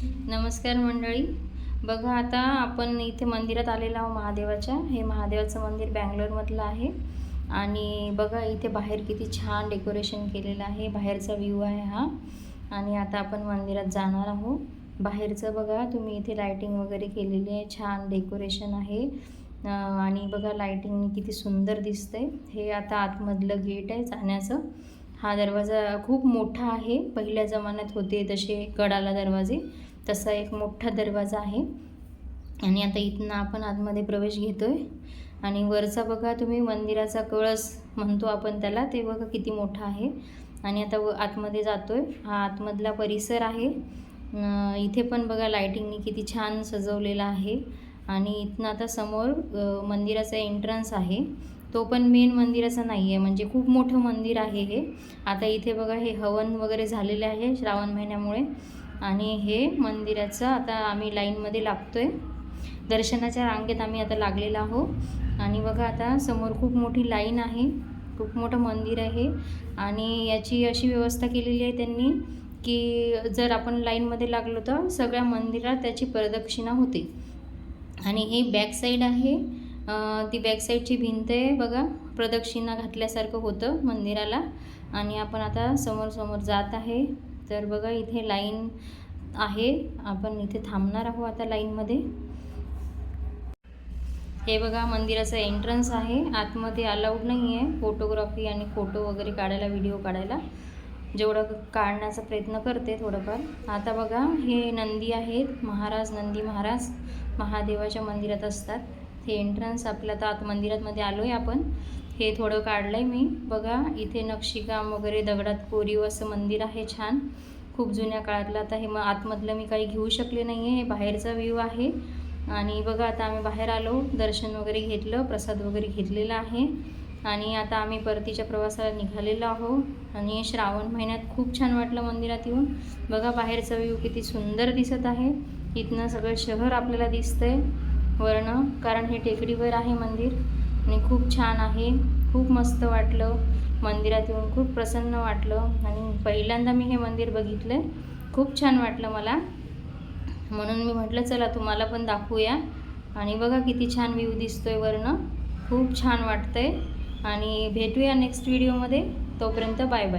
नमस्कार मंडळी. बघा आता आपण इथे मंदिरात आलेलो आहोत महादेवाच्या. हे महादेवाचं मंदिर बँगलोरमधलं आहे आणि बघा इथे बाहेर किती छान डेकोरेशन केलेलं आहे. बाहेरचा व्ह्यू आहे हा. आणि आता आपण मंदिरात जाणार आहोत. बाहेरचं बघा तुम्ही, इथे लाइटिंग वगैरे केलेली आहे, छान डेकोरेशन आहे आणि बघा लाइटिंगनी किती सुंदर दिसतंय. हे आता आतमधलं गेट आहे जाण्याचं. हा दरवाजा खूप मोठा आहे. पहिल्या जमान्यात होते तसे कडाला दरवाजे, तसा एक मोठा दरवाजा आहे. आणि आता इथनं आपण आतमध्ये प्रवेश घेतोय. आणि वरचा बघा तुम्ही, मंदिराचा कळस म्हणतो आपण त्याला, ते बघा किती मोठा आहे. आणि आता आतमध्ये जातोय. हा आतमधला परिसर आहे. इथे पण बघा लाइटिंगनी किती छान सजवलेला आहे. आणि इथनं आता समोर मंदिराचा एंट्रन्स आहे. तो पण मेन मंदिराचा नाही आहे, म्हणजे खूप मोठं मंदिर आहे हे. आता इथे बघा हे हवन वगैरे झालेले आहे श्रावण महिन्यामुळे. आणि हे मंदिराचं आता आम्ही लाईनमध्ये लागतोय. दर्शनाच्या रांगेत आम्ही आता लागलेलो आहोत. आणि बघा आता समोर खूप मोठी लाईन आहे, खूप मोठं मंदिर आहे. आणि याची अशी व्यवस्था केलेली आहे त्यांनी की जर आपण लाईनमध्ये लागलो तर सगळ्या मंदिरात त्याची प्रदक्षिणा होते. आणि हे बॅक साईड आहे. ती बॅक साईडची भिंत आहे बघा, प्रदक्षिणा घातल्यासारखं होतं मंदिराला. आणि आपण आता समोर जात आहे. तर बघा इथे लाईन आहे, आपण इथे थांबणार आहोत आता लाईनमध्ये. हे बघा मंदिराचा एंट्रन्स आहे. आतमध्ये अलाउड नाही आहे फोटोग्राफी आणि फोटो वगैरे काढायला, व्हिडिओ काढायला. जेवढं काढण्याचा प्रयत्न करते थोडंफार. आता बघा हे नंदी आहेत, महाराज, नंदी महाराज महादेवाच्या मंदिरात असतात. हे एंट्रन्स आपलं आता आत मंदिरामध्ये आलो आहे आपण. हे थोडं काढलं आहे मी. बघा इथे नक्षीकाम वगैरे, दगडात कोरीव असं मंदिर आहे, छान, खूप जुन्या काळातलं. आता हे आतमधलं मी काही घेऊ शकले नाही आहे, हे बाहेरचा व्ह्यू आहे. आणि बघा आता आम्ही बाहेर आलो, दर्शन वगैरे घेतलं, प्रसाद वगैरे घेतलेला आहे. आणि आता आम्ही परतीच्या प्रवासाला निघालेलो आहोत. आणि श्रावण महिन्यात खूप छान वाटलं मंदिरात येऊन. बघा बाहेरचा व्ह्यू किती सुंदर दिसत आहे. इथनं सगळं शहर आपल्याला दिसतंय वरनं, कारण हे टेकडीवर आहे मंदिर. आणि खूप छान आहे, खूप मस्त वाटलं मंदिरात येऊन, खूप प्रसन्न वाटलं. आणि पहिल्यांदा मी हे मंदिर बघितलं आहे, खूप छान वाटलं मला. म्हणून मी म्हटलं चला तुम्हाला पण दाखवूया. आणि बघा किती छान व्ह्यू दिसतोय वरनं, खूप छान वाटतंय. आणि भेटूया नेक्स्ट व्हिडिओमध्ये. तोपर्यंत बाय बाय.